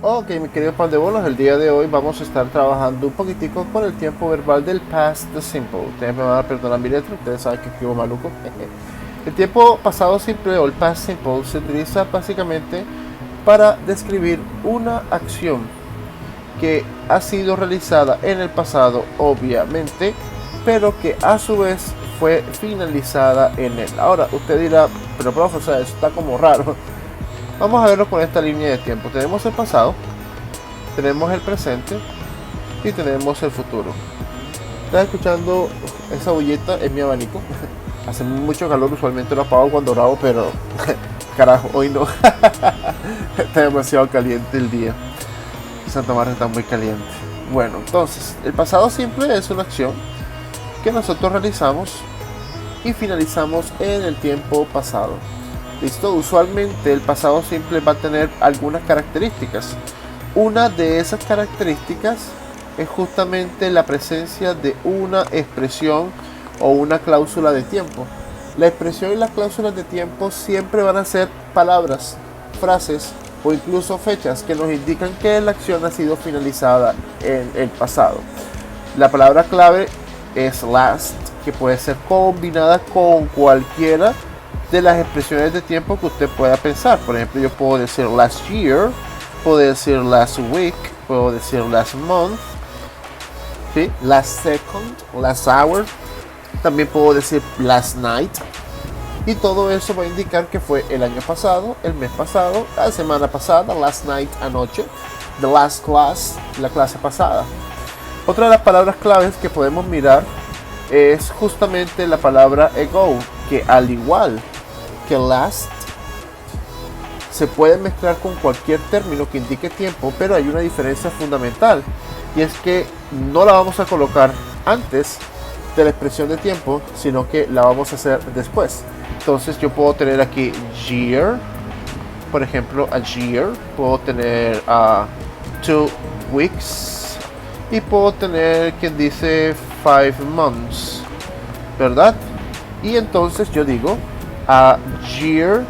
Ok, mi querido pan de bonos, el día de hoy vamos a estar trabajando un poquitico con el tiempo verbal del past simple. Ustedes me van a perdonar mi letra, ustedes saben que escribo maluco. El tiempo pasado simple o el past simple se utiliza básicamente para describir una acción que ha sido realizada en el pasado, obviamente, pero que a su vez fue finalizada en él. Ahora, usted dirá, pero profe, o sea, eso está como raro. Vamos a verlo con esta línea de tiempo. Tenemos el pasado, tenemos el presente y tenemos el futuro. ¿Estás escuchando esa bulleta? Es mi abanico. Hace mucho calor, usualmente lo apago cuando grabo, pero carajo, hoy no. Está demasiado caliente el día. Santa Marta está muy caliente. Bueno, entonces, el pasado simple es una acción que nosotros realizamos y finalizamos en el tiempo pasado. ¿Listo? Usualmente el pasado simple va a tener algunas características. Una de esas características es justamente la presencia de una expresión o una cláusula de tiempo. La expresión y las cláusulas de tiempo siempre van a ser palabras, frases o incluso fechas que nos indican que la acción ha sido finalizada en el pasado. La palabra clave es last, que puede ser combinada con cualquiera de las expresiones de tiempo que usted pueda pensar. Por ejemplo, yo puedo decir last year, puedo decir last week, puedo decir last month, ¿sí? Last second, last hour. También puedo decir last night. Y todo eso va a indicar que fue el año pasado, el mes pasado, la semana pasada, last night, anoche, the last class, la clase pasada. Otra de las palabras claves que podemos mirar es justamente la palabra ago, que al igual que last se puede mezclar con cualquier término que indique tiempo, pero hay una diferencia fundamental, y es que no la vamos a colocar antes de la expresión de tiempo, sino que la vamos a hacer después. Entonces yo puedo tener aquí year, por ejemplo, a year, puedo tener a 2 weeks y puedo tener quien dice 5 months, ¿verdad? Y entonces yo digo a year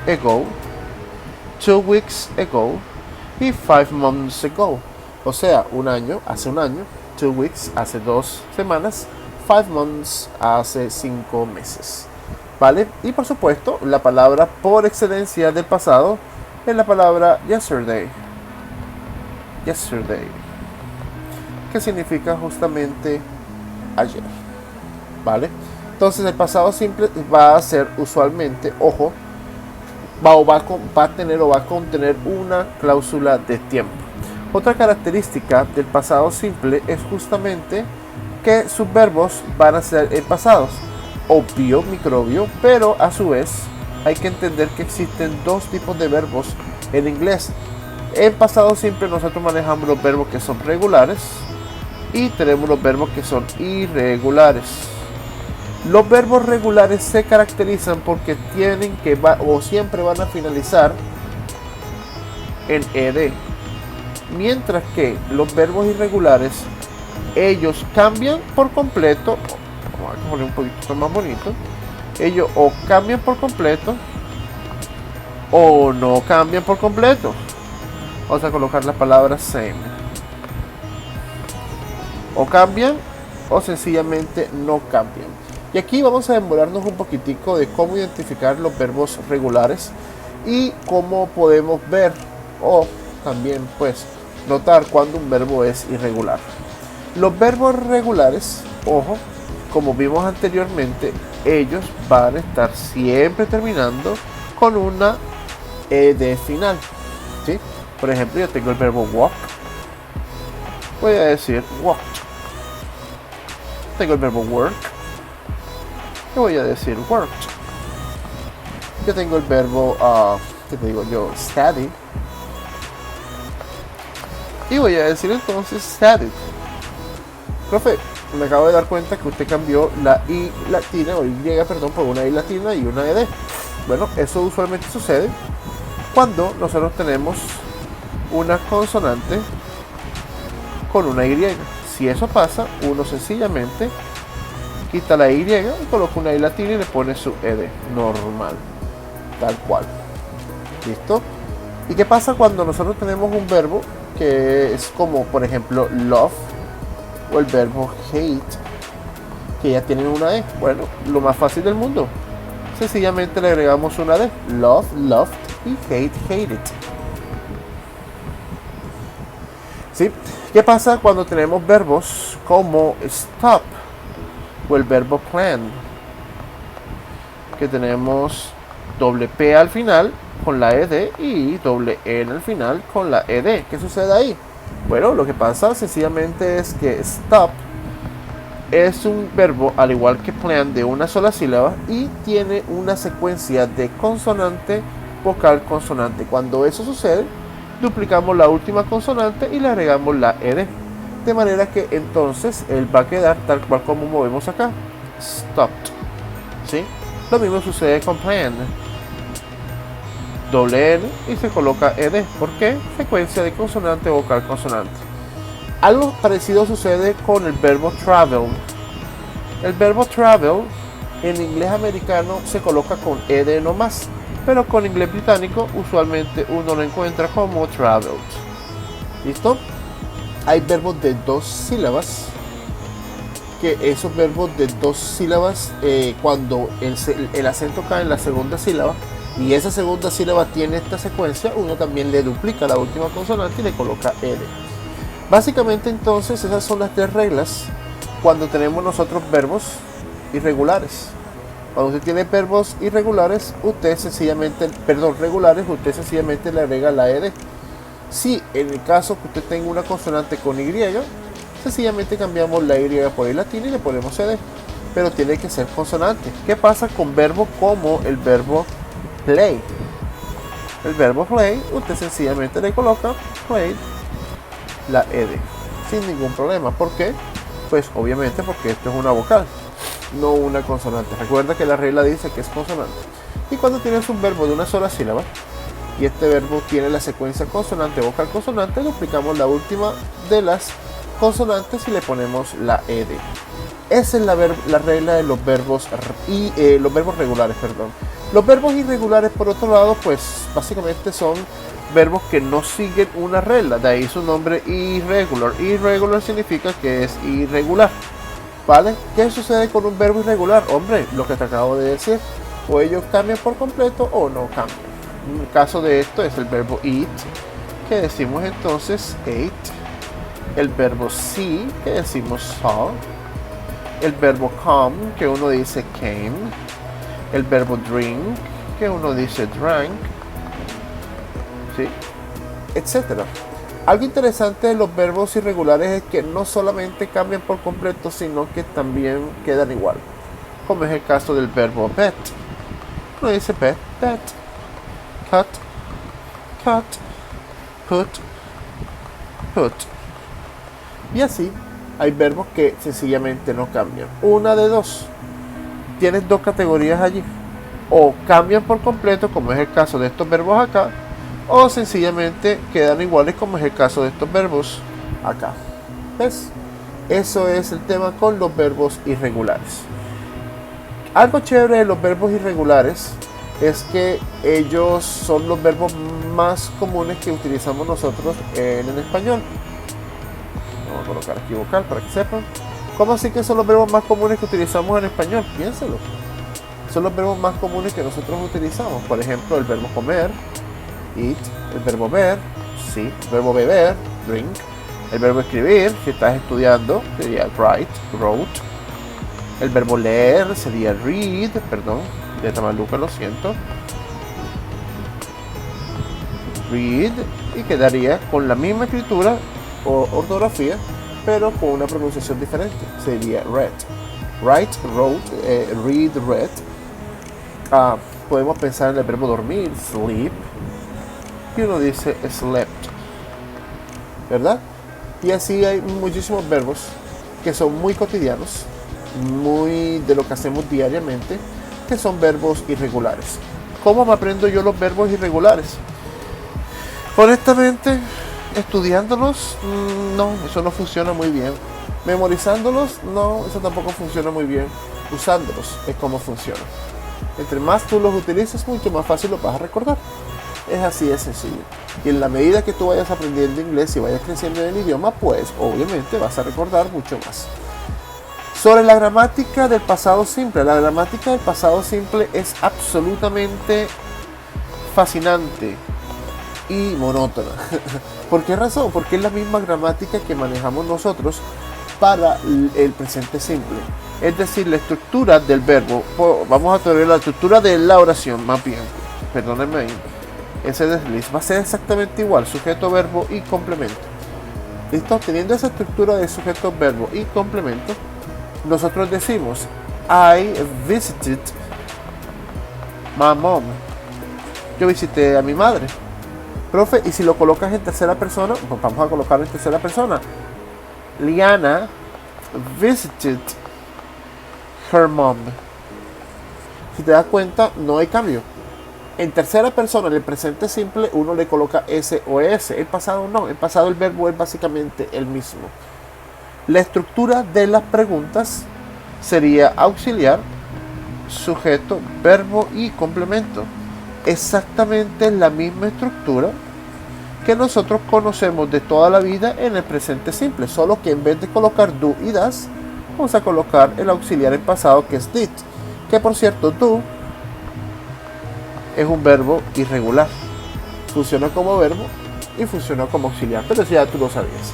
ago, 2 weeks ago y 5 months ago. O sea, un año, hace un año, 2 weeks, hace 2 semanas, 5 months, hace 5 meses. ¿Vale? Y por supuesto, la palabra por excelencia del pasado es la palabra yesterday. Yesterday. Que significa justamente ayer. ¿Vale? Entonces el pasado simple va a ser usualmente, ojo, va a contener una cláusula de tiempo. Otra característica del pasado simple es justamente que sus verbos van a ser en pasados. Obvio, microbio, pero a su vez hay que entender que existen dos tipos de verbos en inglés. En pasado simple nosotros manejamos los verbos que son regulares y tenemos los verbos que son irregulares. Los verbos regulares se caracterizan porque tienen que o siempre van a finalizar en ed, mientras que los verbos irregulares ellos cambian por completo. Vamos a poner un poquito más bonito. Ellos o cambian por completo o no cambian por completo. Vamos a colocar la palabra same. O cambian o sencillamente no cambian. Y aquí vamos a demorarnos un poquitico de cómo identificar los verbos regulares y cómo podemos ver o también pues notar cuando un verbo es irregular. Los verbos regulares, ojo, como vimos anteriormente, ellos van a estar siempre terminando con una ed final, ¿sí? Por ejemplo, yo tengo el verbo walk, voy a decir walked. Tengo el verbo work, y voy a decir worked. Yo tengo el verbo, ¿qué te digo yo? Study, y voy a decir entonces studied. Profe, me acabo de dar cuenta que usted cambió la I latina o Y, perdón, por una I latina y una ED. Bueno, eso usualmente sucede cuando nosotros tenemos una consonante con una Y. Si eso pasa, uno sencillamente quita la Y y coloca una I latina y le pone su ED normal, tal cual. ¿Listo? ¿Y qué pasa cuando nosotros tenemos un verbo que es como, por ejemplo, love o el verbo hate, que ya tienen una E? Bueno, lo más fácil del mundo. Sencillamente le agregamos una D. Love, loved y hate, hated. ¿Sí? ¿Qué pasa cuando tenemos verbos como stop o el verbo plan? Que tenemos doble P al final con la ED y doble E en el final con la ED. ¿Qué sucede ahí? Bueno, lo que pasa sencillamente es que stop es un verbo al igual que plan de una sola sílaba y tiene una secuencia de consonante, vocal, consonante. Cuando eso sucede, duplicamos la última consonante y le agregamos la ed, de manera que entonces él va a quedar tal cual como movemos acá, stopped. ¿Sí? Lo mismo sucede con plan, doble N y se coloca ed. ¿Por qué? Secuencia de consonante, vocal, consonante. Algo parecido sucede con el verbo travel. El verbo travel en inglés americano se coloca con ed nomás, pero con inglés británico usualmente uno lo encuentra como traveled. ¿Listo? Hay verbos de dos sílabas, que esos verbos de dos sílabas, cuando el acento cae en la segunda sílaba y esa segunda sílaba tiene esta secuencia, uno también le duplica la última consonante y le coloca ed. Básicamente entonces esas son las tres reglas cuando tenemos nosotros verbos irregulares. Cuando usted tiene verbos irregulares, regulares, usted sencillamente le agrega la ed. Si en el caso que usted tenga una consonante con Y, sencillamente cambiamos la Y por I latina y le ponemos ed. Pero tiene que ser consonante. ¿Qué pasa con verbos como el verbo play? El verbo play, usted sencillamente le coloca play la ed sin ningún problema. ¿Por qué? Pues obviamente porque esto es una vocal, no una consonante. Recuerda que la regla dice que es consonante. Y cuando tienes un verbo de una sola sílaba y este verbo tiene la secuencia consonante, vocal, consonante, duplicamos la última de las consonantes y le ponemos la ed. Esa es la regla de los verbos los verbos regulares, perdón. Los verbos irregulares, por otro lado, pues básicamente son verbos que no siguen una regla, de ahí su nombre irregular. Irregular significa que es irregular, ¿vale? ¿Qué sucede con un verbo irregular? Hombre, lo que te acabo de decir, o ellos cambian por completo o no cambian. Un caso de esto es el verbo eat, que decimos entonces ate, el verbo see, que decimos saw, el verbo come, que uno dice came, el verbo drink, que uno dice drank, ¿sí? Etcétera. Algo interesante de los verbos irregulares es que no solamente cambian por completo, sino que también quedan igual, como es el caso del verbo bet. Uno dice bet, bet, cut, cut, put, put. Y así hay verbos que sencillamente no cambian. Una de dos. Tienes dos categorías allí. O cambian por completo, como es el caso de estos verbos acá, o sencillamente quedan iguales, como es el caso de estos verbos acá. ¿Ves? Eso es el tema con los verbos irregulares. Algo chévere de los verbos irregulares es que ellos son los verbos más comunes que utilizamos nosotros en el español. Vamos a colocar aquí vocal para que sepan. ¿Cómo así que son los verbos más comunes que utilizamos en español? Piénselo. Son los verbos más comunes que nosotros utilizamos. Por ejemplo, el verbo comer, eat, el verbo ver, sí, el verbo beber, drink, el verbo escribir, si estás estudiando, sería write, wrote, el verbo leer sería read, perdón, de Tamaluca, lo siento, read, y quedaría con la misma escritura o ortografía, pero con una pronunciación diferente, sería read, write, wrote, read, read. Podemos pensar en el verbo dormir, sleep, y uno dice slept, ¿verdad? Y así hay muchísimos verbos que son muy cotidianos, muy de lo que hacemos diariamente, que son verbos irregulares. ¿Cómo me aprendo yo los verbos irregulares? Honestamente, estudiándolos, no, eso no funciona muy bien. Memorizándolos, no, eso tampoco funciona muy bien. Usándolos es como funciona. Entre más tú los utilices, mucho más fácil los vas a recordar. Es así de sencillo. Y en la medida que tú vayas aprendiendo inglés y vayas creciendo en el idioma, pues obviamente vas a recordar mucho más. Sobre la gramática del pasado simple. La gramática del pasado simple es absolutamente fascinante y monótona. ¿Por qué razón? Porque es la misma gramática que manejamos nosotros para el presente simple. Es decir, la estructura del verbo. Vamos a tener la estructura de la oración, más bien. Perdónenme ahí. Ese desliz va a ser exactamente igual. Sujeto, verbo y complemento. ¿Listo? Teniendo esa estructura de sujeto, verbo y complemento, nosotros decimos I visited my mom. Yo visité a mi madre. Profe, y si lo colocas en tercera persona, pues vamos a colocarlo en tercera persona. Liana visited her mom. Si te das cuenta, no hay cambio. En tercera persona, en el presente simple, uno le coloca S o S. El pasado no. El pasado, el verbo es básicamente el mismo. La estructura de las preguntas sería auxiliar, sujeto, verbo y complemento. Exactamente la misma estructura que nosotros conocemos de toda la vida en el presente simple, solo que en vez de colocar do y das, vamos a colocar el auxiliar en pasado, que es did, que por cierto do es un verbo irregular, funciona como verbo y funciona como auxiliar, pero eso ya tú lo sabías.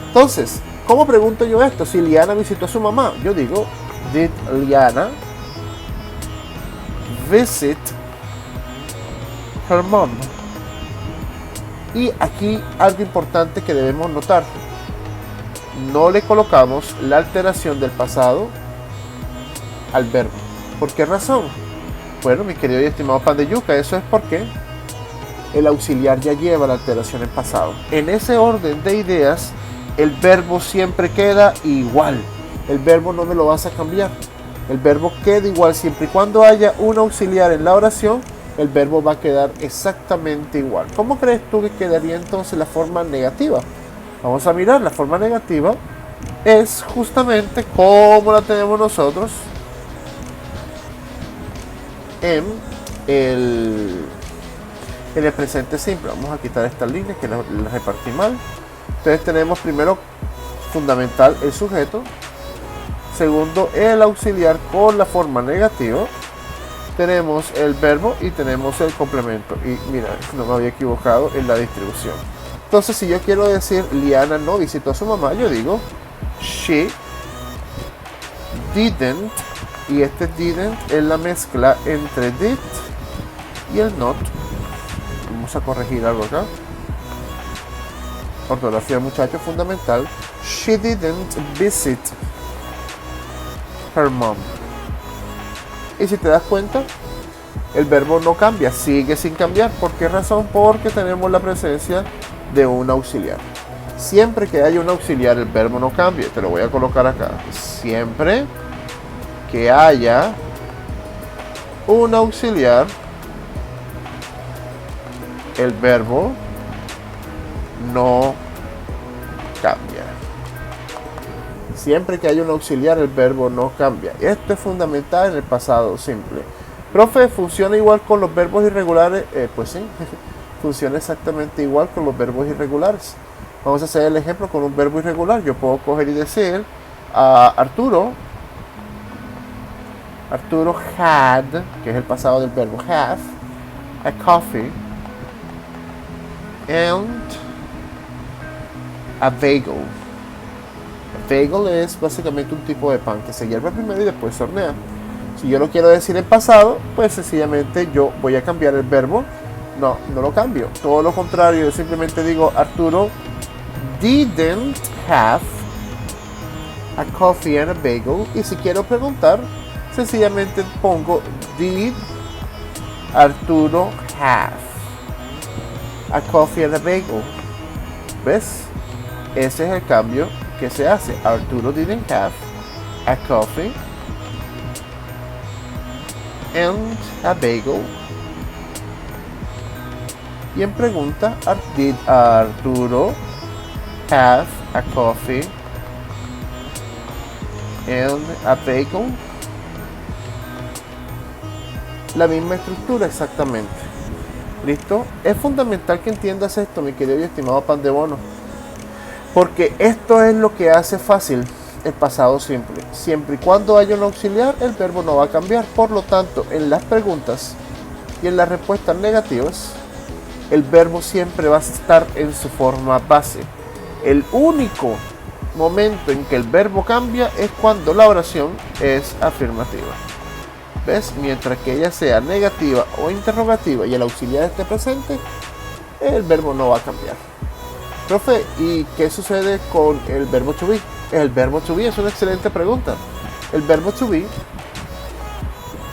Entonces, ¿cómo pregunto yo esto? Si Liana visitó a su mamá, yo digo did Liana visit her mom? Y aquí algo importante que debemos notar: no le colocamos la alteración del pasado al verbo. ¿Por qué razón? Bueno, mi querido y estimado pan de yuca, eso es porque el auxiliar ya lleva la alteración en pasado. En ese orden de ideas, el verbo siempre queda igual. El verbo no me lo vas a cambiar. El verbo queda igual siempre y cuando haya un auxiliar en la oración. El verbo va a quedar exactamente igual. ¿Cómo crees tú que quedaría entonces la forma negativa? Vamos a mirar. La forma negativa es justamente como la tenemos nosotros en el presente simple. Vamos a quitar esta línea que la repartí mal. Entonces tenemos primero fundamental el sujeto, segundo el auxiliar con la forma negativa, tenemos el verbo y tenemos el complemento. Y mira, no me había equivocado en la distribución. Entonces, si yo quiero decir Liana no visitó a su mamá, yo digo she didn't, y este didn't es la mezcla entre did y el not. Vamos a corregir algo acá. Ortografía, muchacho, fundamental. She didn't visit her mom. Y si te das cuenta, el verbo no cambia, sigue sin cambiar. ¿Por qué razón? Porque tenemos la presencia de un auxiliar. Siempre que haya un auxiliar, el verbo no cambia. Te lo voy a colocar acá. Siempre que haya un auxiliar, el verbo no cambia. Siempre que haya un auxiliar, el verbo no cambia. Esto es fundamental en el pasado simple. Profe, ¿funciona igual con los verbos irregulares? Pues sí, funciona exactamente igual con los verbos irregulares. Vamos a hacer el ejemplo con un verbo irregular. Yo puedo coger y decir a Arturo had, que es el pasado del verbo have, a coffee and a bagel. Bagel es básicamente un tipo de pan que se hierve primero y después se hornea. Si yo lo quiero decir en pasado, pues sencillamente yo voy a cambiar el verbo. No lo cambio. Todo lo contrario, yo simplemente digo Arturo didn't have a coffee and a bagel. Y si quiero preguntar, sencillamente pongo did Arturo have a coffee and a bagel. ¿Ves? Ese es el cambio que se hace. Arturo didn't have a coffee and a bagel. Y en pregunta, did Arturo have a coffee and a bagel? La misma estructura exactamente. ¿Listo? Es fundamental que entiendas esto, mi querido y estimado pan de bono, porque esto es lo que hace fácil el pasado simple. Siempre y cuando haya un auxiliar, el verbo no va a cambiar. Por lo tanto, en las preguntas y en las respuestas negativas, el verbo siempre va a estar en su forma base. El único momento en que el verbo cambia es cuando la oración es afirmativa. ¿Ves? Mientras que ella sea negativa o interrogativa y el auxiliar esté presente, el verbo no va a cambiar. Profe, ¿y qué sucede con el verbo to be? El verbo to be es una excelente pregunta. El verbo to be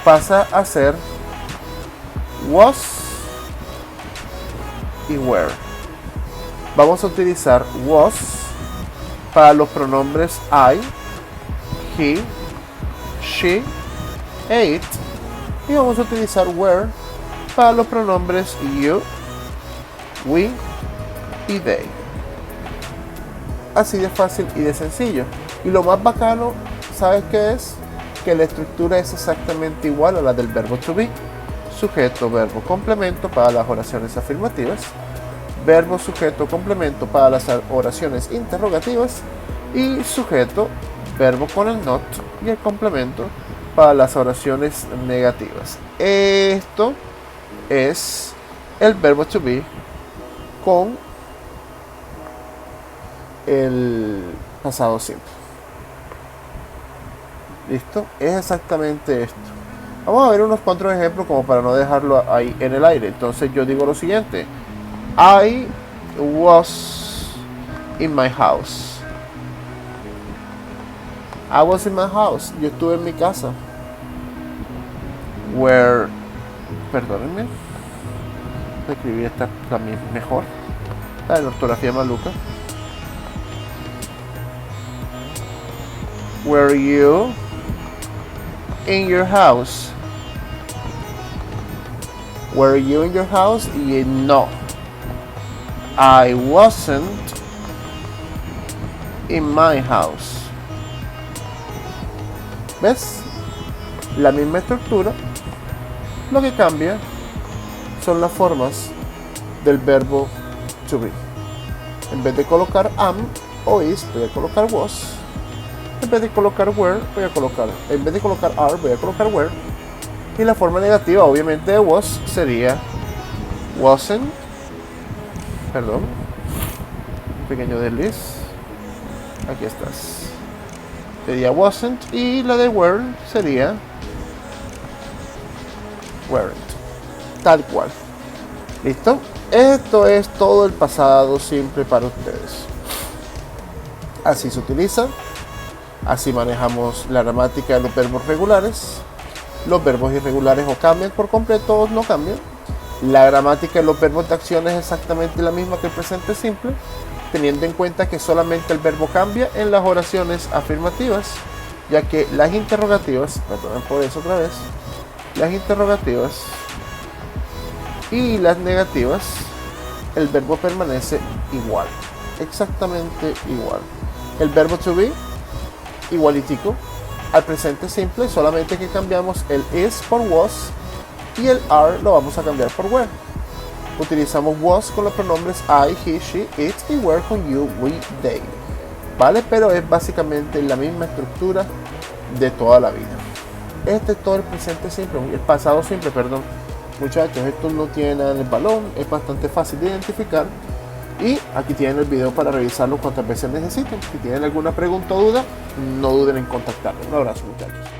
pasa a ser was y were. Vamos a utilizar was para los pronombres I, he, she, it, y vamos a utilizar were para los pronombres you, we y they. Así de fácil y de sencillo. Y lo más bacano, ¿sabes qué es? Que la estructura es exactamente igual a la del verbo to be. Sujeto, verbo, complemento para las oraciones afirmativas. Verbo, sujeto, complemento para las oraciones interrogativas. Y sujeto, verbo con el not y el complemento para las oraciones negativas. Esto es el verbo to be con el pasado simple. ¿Listo? Es exactamente esto. Vamos a ver unos cuantos ejemplos como para no dejarlo ahí en el aire. Entonces yo digo lo siguiente: I was in my house. I was in my house. Yo estuve en mi casa. Where, perdónenme, escribí esta también mejor. La ortografía maluca. Were you in your house? Were you in your house? Y no. I wasn't in my house. ¿Ves? La misma estructura. Lo que cambia son las formas del verbo to be. En vez de colocar am o is, voy a colocar was. En vez de colocar were, voy a colocar, en vez de colocar are, voy a colocar were. Y la forma negativa, obviamente, de was sería wasn't. Perdón. Un pequeño desliz. Aquí estás. Sería wasn't. Y la de were sería weren't. Tal cual. ¿Listo? Esto es todo el pasado simple para ustedes. Así se utiliza. Así manejamos la gramática de los verbos regulares. Los verbos irregulares o cambian por completo o no cambian. La gramática de los verbos de acción es exactamente la misma que el presente simple, teniendo en cuenta que solamente el verbo cambia en las oraciones afirmativas, ya que las interrogativas, perdonen por eso otra vez, las interrogativas y las negativas, el verbo permanece igual, exactamente igual. El verbo to be, igualitico al presente simple, solamente que cambiamos el is por was y el are lo vamos a cambiar por were. Utilizamos was con los pronombres I, he, she, it y were con you, we, they. ¿Vale? Pero es básicamente la misma estructura de toda la vida. Este es todo el presente simple, el pasado simple, perdón. Muchachos, esto no tiene nada en el balón, es bastante fácil de identificar. Y aquí tienen el video para revisarlo cuantas veces necesiten. Si tienen alguna pregunta o duda, no duden en contactarme. Un abrazo, muchachos.